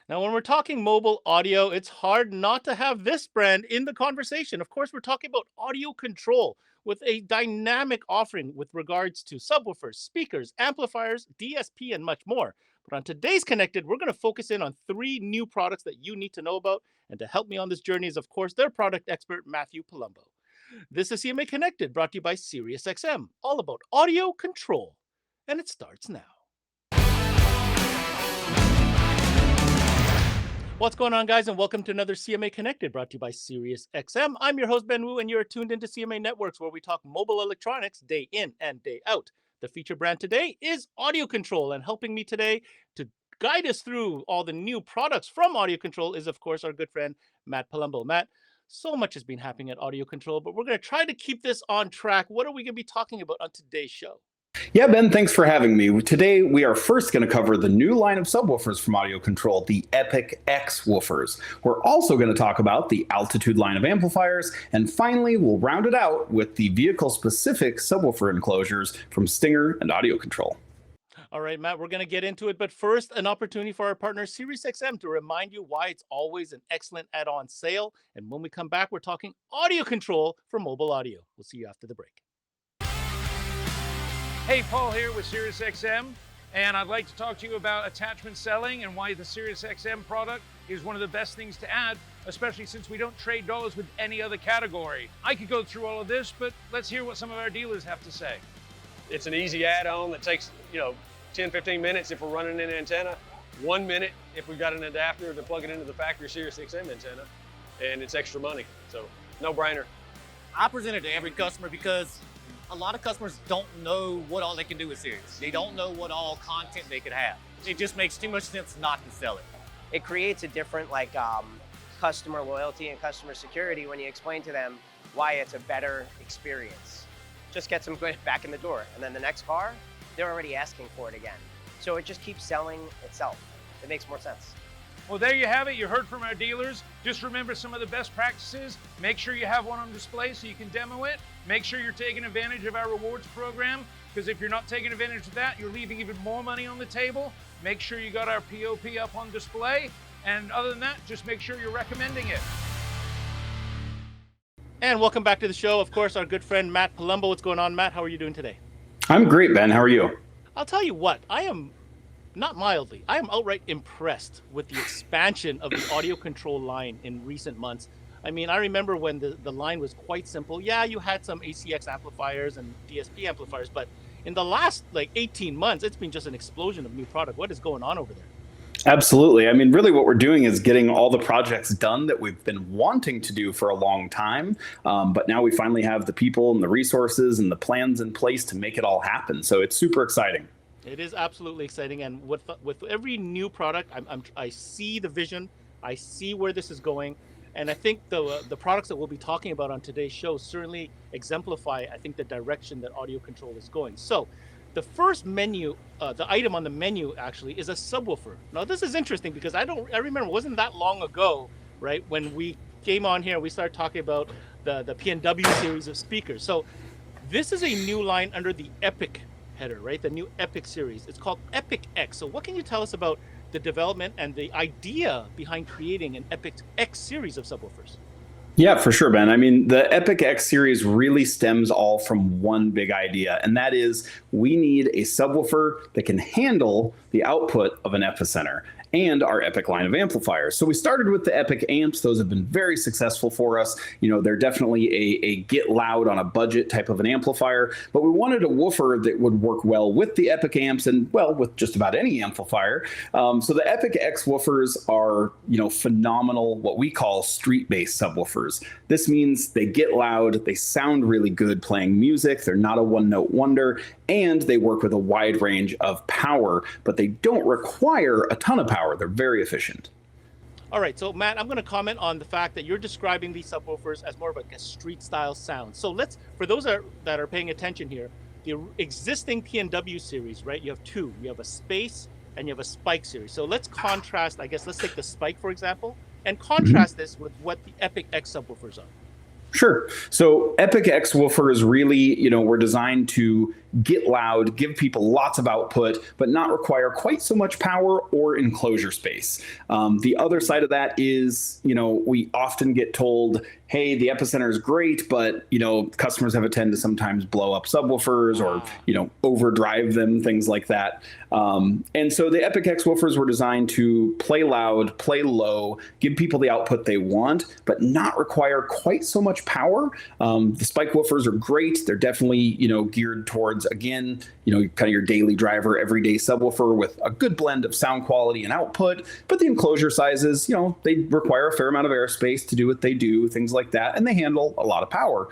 Now, when we're talking mobile audio, it's hard not to have this brand in the conversation. Of course, we're talking about audio control with a dynamic offering with regards to subwoofers, speakers, amplifiers, DSP, and much more. But on today's Connected, we're going to focus in on three new products that you need to know about. And to help me on this journey is, of course, their product expert, Matthew Palumbo. This is CMA Connected, brought to you by SiriusXM, all about audio control. And it starts now. What's going on, guys, and welcome to another CMA Connected, brought to you by SiriusXM. I'm your host, Ben Wu, and you're tuned into CMA Networks, where we talk mobile electronics day in and day out. The feature brand today is Audiocontrol, and helping me today to guide us through all the new products from Audiocontrol is, of course, our good friend, Matt Palumbo. Matt, so much has been happening at Audiocontrol, but we're going to try to keep this on track. What are we going to be talking about on today's show? Yeah, Ben, thanks for having me. Today, we are first going to cover the new line of subwoofers from Audiocontrol, the Epic X woofers. We're also going to talk about the Altitude line of amplifiers. And finally, we'll round it out with the vehicle-specific subwoofer enclosures from Stinger and Audiocontrol. All right, Matt, we're going to get into it. But first, an opportunity for our partner, SiriusXM, to remind you why it's always an excellent add-on sale. And when we come back, we're talking Audiocontrol for mobile audio. We'll see you after the break. Hey, Paul here with SiriusXM, and I'd like to talk to you about attachment selling and why the SiriusXM product is one of the best things to add, especially since we don't trade dollars with any other category. I could go through all of this, but let's hear what some of our dealers have to say. It's an easy add-on that takes, 10, 15 minutes if we're running an antenna, 1 minute if we've got an adapter to plug it into the factory SiriusXM antenna, and it's extra money, so no brainer. I present it to every customer because a lot of customers don't know what all they can do with Sirius. They don't know what all content they could have. It just makes too much sense not to sell it. It creates a different customer loyalty and customer security when you explain to them why it's a better experience. Just gets them back in the door. And then the next car, they're already asking for it again. So it just keeps selling itself. It makes more sense. Well, there you have it. You heard from our dealers. Just remember some of the best practices. Make sure you have one on display so you can demo it. Make sure you're taking advantage of our rewards program, because if you're not taking advantage of that, you're leaving even more money on the table. Make sure you got our POP up on display. And other than that, just make sure you're recommending it. And welcome back to the show. Of course, our good friend, Matt Palumbo. What's going on, Matt? How are you doing today? I'm great, Ben. How are you? I'll tell you what, I am not mildly, I am outright impressed with the expansion of the Audiocontrol line in recent months. I mean, I remember when the line was quite simple. Yeah, you had some ACX amplifiers and DSP amplifiers, but in the last 18 months, it's been just an explosion of new product. What is going on over there? Absolutely. I mean, really what we're doing is getting all the projects done that we've been wanting to do for a long time. But now we finally have the people and the resources and the plans in place to make it all happen. So it's super exciting. It is absolutely exciting, and with every new product, I see the vision, I see where this is going, and I think the products that we'll be talking about on today's show certainly exemplify, I think, the direction that Audiocontrol is going. So, the first menu, the item on the menu actually is a subwoofer. Now, this is interesting because I remember it wasn't that long ago, right, when we came on here, we started talking about the P&W series of speakers. So, this is a new line under the Epic header, right? The new Epic series. It's called Epic X. So what can you tell us about the development and the idea behind creating an Epic X series of subwoofers? Yeah, for sure, Ben. I mean, the Epic X series really stems all from one big idea, and that is we need a subwoofer that can handle the output of an epicenter and our Epic line of amplifiers. So we started with the Epic amps. Those have been very successful for us. They're definitely a get loud on a budget type of an amplifier, but we wanted a woofer that would work well with the Epic amps and, well, with just about any amplifier. So the Epic X woofers are, phenomenal, what we call street-based subwoofers. This means they get loud, they sound really good playing music, they're not a one-note wonder, and they work with a wide range of power, but they don't require a ton of power. They're very efficient. All right, so Matt, I'm going to comment on the fact that you're describing these subwoofers as more of a street style sound. So for those that are paying attention here, the existing P&W series, right? You have two. You have a space and you have a spike series. So let's contrast, let's take the spike, for example, and contrast this with what the Epic X subwoofers are. Sure. So Epic X woofers really, were designed to get loud, give people lots of output, but not require quite so much power or enclosure space. The other side of that is, we often get told, hey, the Epicenter is great, but, customers have a tend to sometimes blow up subwoofers or, overdrive them, things like that. And so the Epic X woofers were designed to play loud, play low, give people the output they want, but not require quite so much power. The spike woofers are great. They're definitely, geared towards, again, kind of your daily driver, everyday subwoofer with a good blend of sound quality and output. But the enclosure sizes, they require a fair amount of airspace to do what they do, things like that, and they handle a lot of power.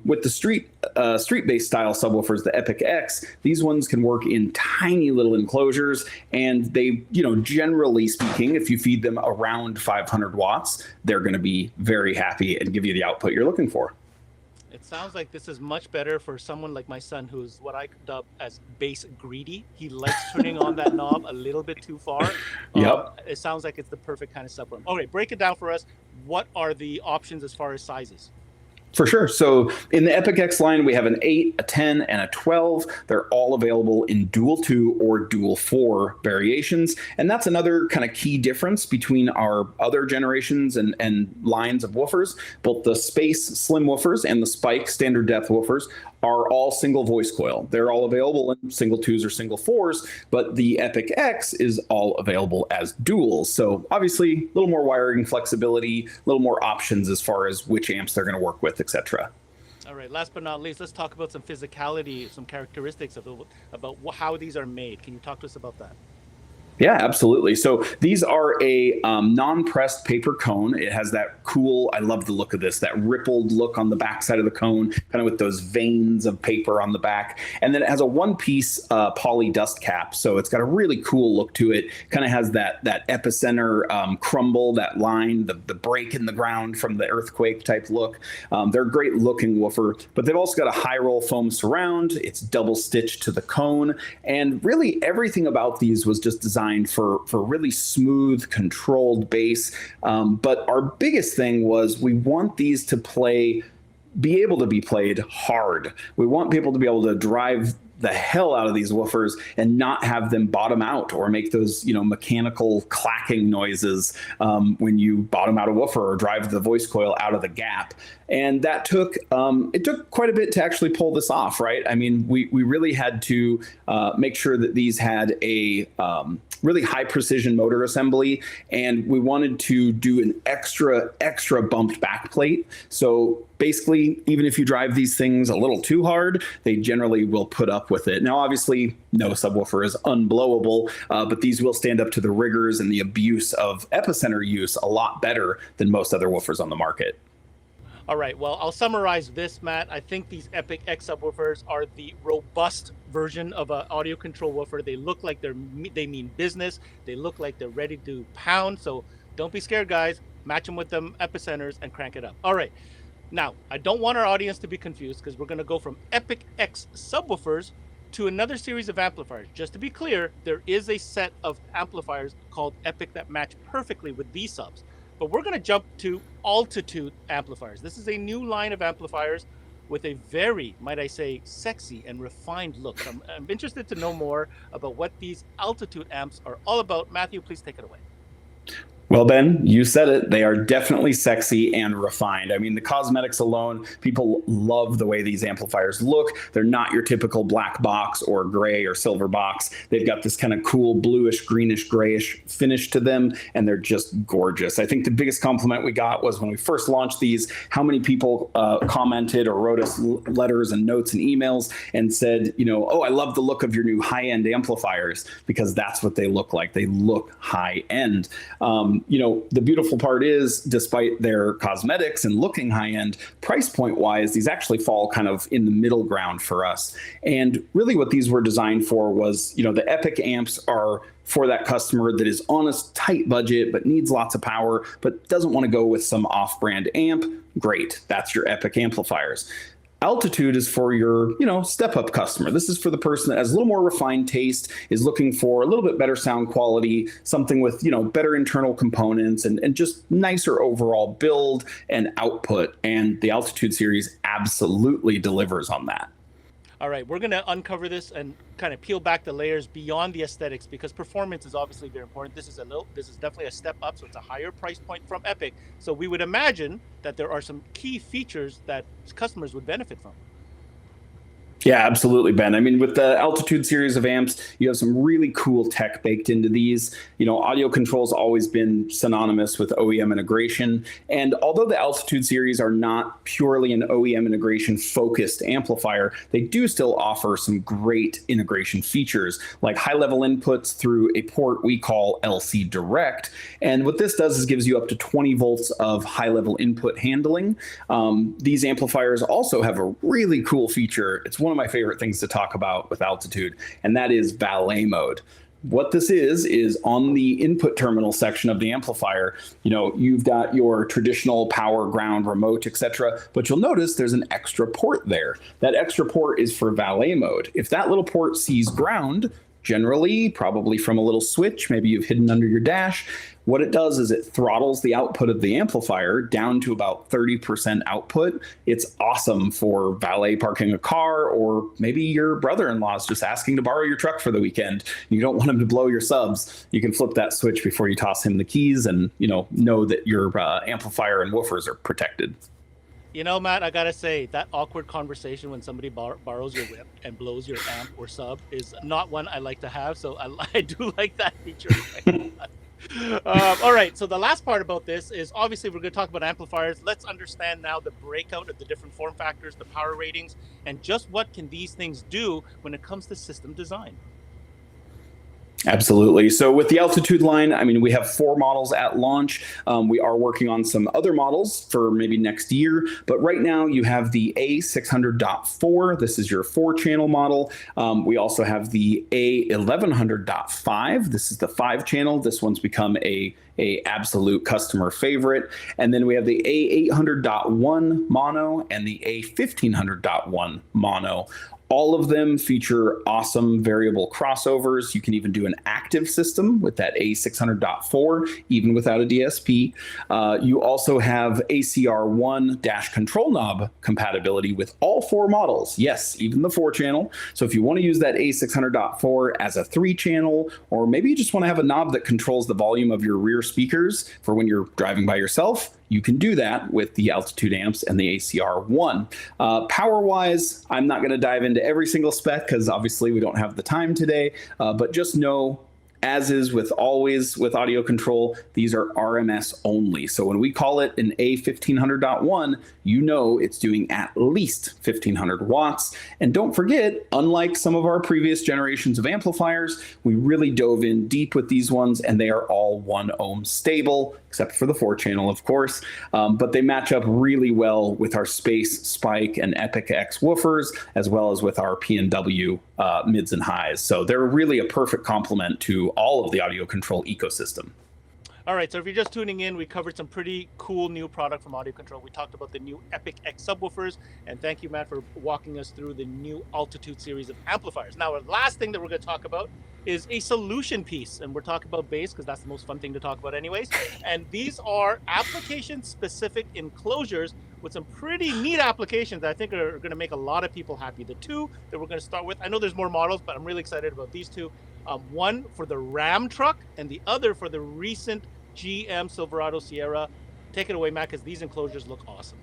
With the street-based style subwoofers, the Epic X, these ones can work in tiny little enclosures, and they, generally speaking, if you feed them around 500 watts, they're going to be very happy and give you the output you're looking for. It sounds like this is much better for someone like my son, who's what I dub as bass greedy. He likes turning on that knob a little bit too far. Yep. It sounds like it's the perfect kind of subwoofer. Okay, break it down for us. What are the options as far as sizes? For sure. So in the Epic X line, we have an 8, a 10, and a 12. They're all available in dual 2 or dual 4 variations. And that's another kind of key difference between our other generations and lines of woofers. Both the Space Slim woofers and the Spike standard depth woofers are all single voice coil. They're all available in single 2s or single 4s, but the Epic X is all available as duals. So obviously a little more wiring flexibility, a little more options as far as which amps they're going to work with, etc. All right, last but not least, let's talk about some physicality, some characteristics about how these are made. Can you talk to us about that? Yeah, absolutely. So these are a non-pressed paper cone. It has that cool, I love the look of this, that rippled look on the back side of the cone, kind of with those veins of paper on the back. And then it has a one-piece poly dust cap. So it's got a really cool look to it. Kind of has that epicenter crumble, that line, the break in the ground from the earthquake type look. They're a great looking woofer, but they've also got a high roll foam surround. It's double stitched to the cone. And really everything about these was just designed for really smooth, controlled bass. But our biggest thing was we want these to be able to be played hard. We want people to be able to drive the hell out of these woofers and not have them bottom out or make those, mechanical clacking noises when you bottom out a woofer or drive the voice coil out of the gap. And that took quite a bit to actually pull this off, right? I mean, we really had to make sure that these had a really high precision motor assembly, and we wanted to do an extra bumped back plate. So basically, even if you drive these things a little too hard, they generally will put up with it. Now, obviously, no subwoofer is unblowable, but these will stand up to the rigors and the abuse of epicenter use a lot better than most other woofers on the market. All right, well, I'll summarize this, Matt. I think these Epic X subwoofers are the robust version of an Audiocontrol woofer. They look like they mean business. They look like they're ready to pound. So don't be scared, guys. Match them with them epicenters and crank it up. All right. Now, I don't want our audience to be confused because we're going to go from Epic X subwoofers to another series of amplifiers. Just to be clear, there is a set of amplifiers called Epic that match perfectly with these subs. But we're going to jump to altitude amplifiers. This is a new line of amplifiers with a very, might I say, sexy and refined look. I'm interested to know more about what these altitude amps are all about. Matthew, please take it away. Well, Ben, you said it. They are definitely sexy and refined. I mean, the cosmetics alone, people love the way these amplifiers look. They're not your typical black box or gray or silver box. They've got this kind of cool bluish, greenish, grayish finish to them, and they're just gorgeous. I think the biggest compliment we got was when we first launched these, how many people commented or wrote us letters and notes and emails and said, oh, I love the look of your new high-end amplifiers, because that's what they look like. They look high-end. The beautiful part is, despite their cosmetics and looking high-end, price point wise, these actually fall kind of in the middle ground for us. And really what these were designed for was, the Epic amps are for that customer that is on a tight budget, but needs lots of power, but doesn't want to go with some off-brand amp. Great. That's your Epic amplifiers. Altitude is for your, step-up customer. This is for the person that has a little more refined taste, is looking for a little bit better sound quality, something with, better internal components and just nicer overall build and output. And the Altitude series absolutely delivers on that. All right, we're going to uncover this and kind of peel back the layers beyond the aesthetics, because performance is obviously very important. This is definitely a step up, so it's a higher price point from Epic. So we would imagine that there are some key features that customers would benefit from. Yeah, absolutely, Ben. I mean, with the Altitude series of amps, you have some really cool tech baked into these. Audiocontrol's always been synonymous with OEM integration. And although the Altitude series are not purely an OEM integration focused amplifier, they do still offer some great integration features, like high-level inputs through a port we call LC Direct. And what this does is gives you up to 20 volts of high-level input handling. These amplifiers also have a really cool feature. It's one of my favorite things to talk about with Altitude, and that is valet mode. What this is on the input terminal section of the amplifier, you've got your traditional power, ground, remote, etc., but you'll notice there's an extra port there. That extra port is for valet mode. If that little port sees ground, generally, probably from a little switch, maybe you've hidden under your dash, what it does is it throttles the output of the amplifier down to about 30% output. It's awesome for valet parking a car, or maybe your brother-in-law is just asking to borrow your truck for the weekend. You don't want him to blow your subs. You can flip that switch before you toss him the keys and know that your amplifier and woofers are protected. Matt, I gotta say, that awkward conversation when somebody borrows your whip and blows your amp or sub is not one I like to have. So I do like that feature. All right, so the last part about this is obviously we're going to talk about amplifiers. Let's understand now the breakout of the different form factors, the power ratings, and just what can these things do when it comes to system design. Absolutely. So with the Altitude line, I mean, we have 4 models at launch. We are working on some other models for maybe next year, but right now you have the A600.4. This is your 4-channel model. We also have the A1100.5. This is the 5-channel. This one's become a absolute customer favorite. And then we have the A800.1 mono and the A1500.1 mono. All of them feature awesome variable crossovers. You can even do an active system with that A600.4, even without a DSP. You also have ACR1 dash control knob compatibility with all 4 models. Yes, even the 4-channel. So if you want to use that A600.4 as a 3-channel, or maybe you just want to have a knob that controls the volume of your rear speakers for when you're driving by yourself, you can do that with the Altitude amps and the ACR1. Power-wise, I'm not going to dive into every single spec because obviously we don't have the time today, but just know, as is with always with Audiocontrol, these are RMS only. So when we call it an A1500.1, it's doing at least 1500 watts. And don't forget, unlike some of our previous generations of amplifiers, we really dove in deep with these ones, and they are all 1 ohm stable, except for the 4-channel, of course. But they match up really well with our Space, Spike, and Epic X woofers, as well as with our P&W mids and highs. So they're really a perfect complement to all of the Audiocontrol ecosystem. All right, so if you're just tuning in, we covered some pretty cool new product from Audiocontrol. We talked about the new Epic X subwoofers, and thank you, Matt, for walking us through the new Altitude series of amplifiers. Now, the last thing that we're going to talk about is a solution piece, and we're talking about bass because that's the most fun thing to talk about anyways. And these are application-specific enclosures with some pretty neat applications that I think are going to make a lot of people happy. The 2 that we're going to start with, I know there's more models, but I'm really excited about these 2. One for the Ram truck and the other for the recent GM Silverado Sierra. Take it away, Matt, because these enclosures look awesome.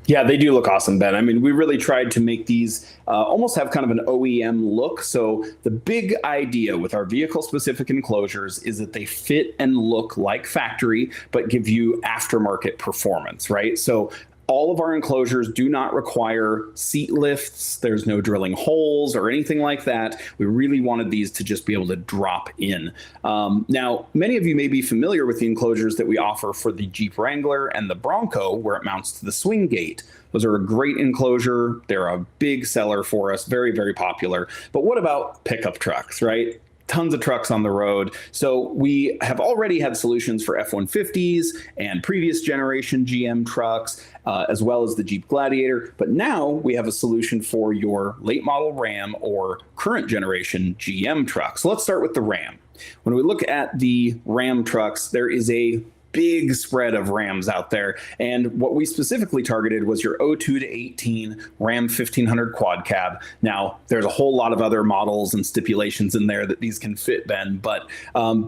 Yeah, they do look awesome, Ben. I mean, we really tried to make these almost have kind of an OEM look. So the big idea with our vehicle-specific enclosures is that they fit and look like factory, but give you aftermarket performance, right? So all of our enclosures do not require seat lifts. There's no drilling holes or anything like that. We really wanted these to just be able to drop in. Now, many of you may be familiar with the enclosures that we offer for the Jeep Wrangler and the Bronco, where it mounts to the swing gate. Those are a great enclosure. They're a big seller for us, very, very popular. But what about pickup trucks, right? Tons of trucks on the road. So we have already had solutions for F-150s and previous generation GM trucks, as well as the Jeep Gladiator. But now we have a solution for your late model Ram or current generation GM truck. So let's start with the Ram. When we look at the Ram trucks, there is a big spread of Rams out there. And what we specifically targeted was your 02 to 18 Ram 1500 quad cab. Now, there's a whole lot of other models and stipulations in there that these can fit, Ben. But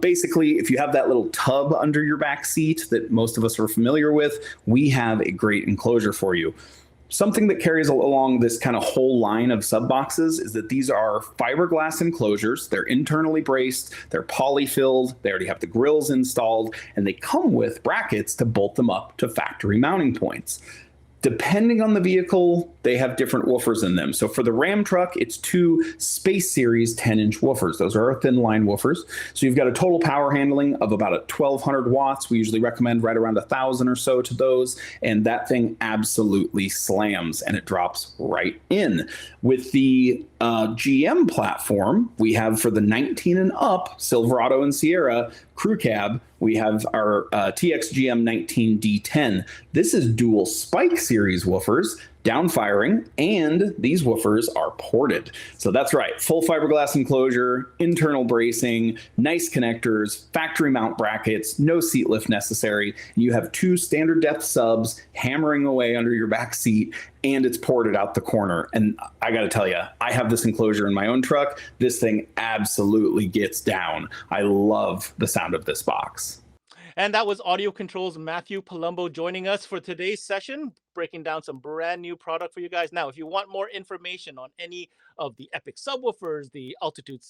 basically, if you have that little tub under your back seat that most of us are familiar with, we have a great enclosure for you. Something that carries along this kind of whole line of sub boxes is that these are fiberglass enclosures. They're internally braced, they're poly-filled, they already have the grills installed, and they come with brackets to bolt them up to factory mounting points. Depending on the vehicle, they have different woofers in them. So for the Ram truck, it's 2 Space Series 10-inch woofers. Those are our thin line woofers. So you've got a total power handling of about 1,200 watts. We usually recommend right around 1,000 or so to those. And that thing absolutely slams and it drops right in. With the GM platform, we have for the 19 and up, Silverado and Sierra crew cab, we have our TXGM 19D10. This is dual Spike Series woofers, downfiring, and these woofers are ported. So that's right, full fiberglass enclosure, internal bracing, nice connectors, factory mount brackets, no seat lift necessary. You have 2 standard depth subs hammering away under your back seat, and it's ported out the corner. And I gotta tell you, I have this enclosure in my own truck. This thing absolutely gets down. I love the sound of this box. And that was Audiocontrol's Matthew Palumbo joining us for today's session, breaking down some brand new product for you guys. Now, if you want more information on any of the Epic subwoofers, the Altitude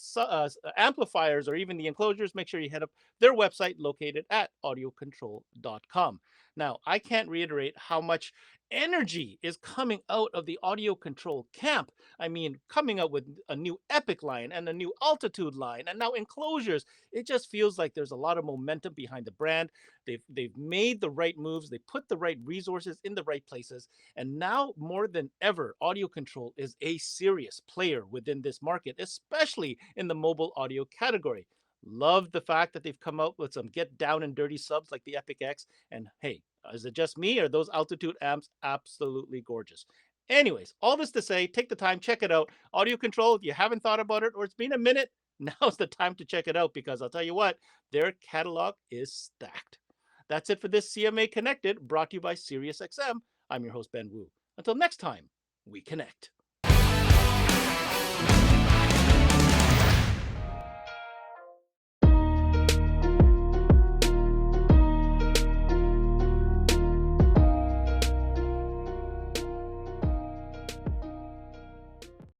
amplifiers, or even the enclosures, make sure you head up their website located at audiocontrol.com. Now, I can't reiterate how much energy is coming out of the Audiocontrol camp. I mean, coming out with a new Epic line and a new Altitude line and now enclosures. It just feels like there's a lot of momentum behind the brand. They've made the right moves. They put the right resources in the right places. And now more than ever, Audiocontrol is a serious player within this market, especially in the mobile audio category. Love the fact that they've come out with some get down and dirty subs like the Epic X. And hey, is it just me or those Altitude amps absolutely gorgeous? Anyways, all this to say, take the time, check it out. Audiocontrol, if you haven't thought about it or it's been a minute, now's the time to check it out because I'll tell you what, their catalog is stacked. That's it for this CMA Connected, brought to you by SiriusXM. I'm your host, Ben Wu. Until next time, we connect.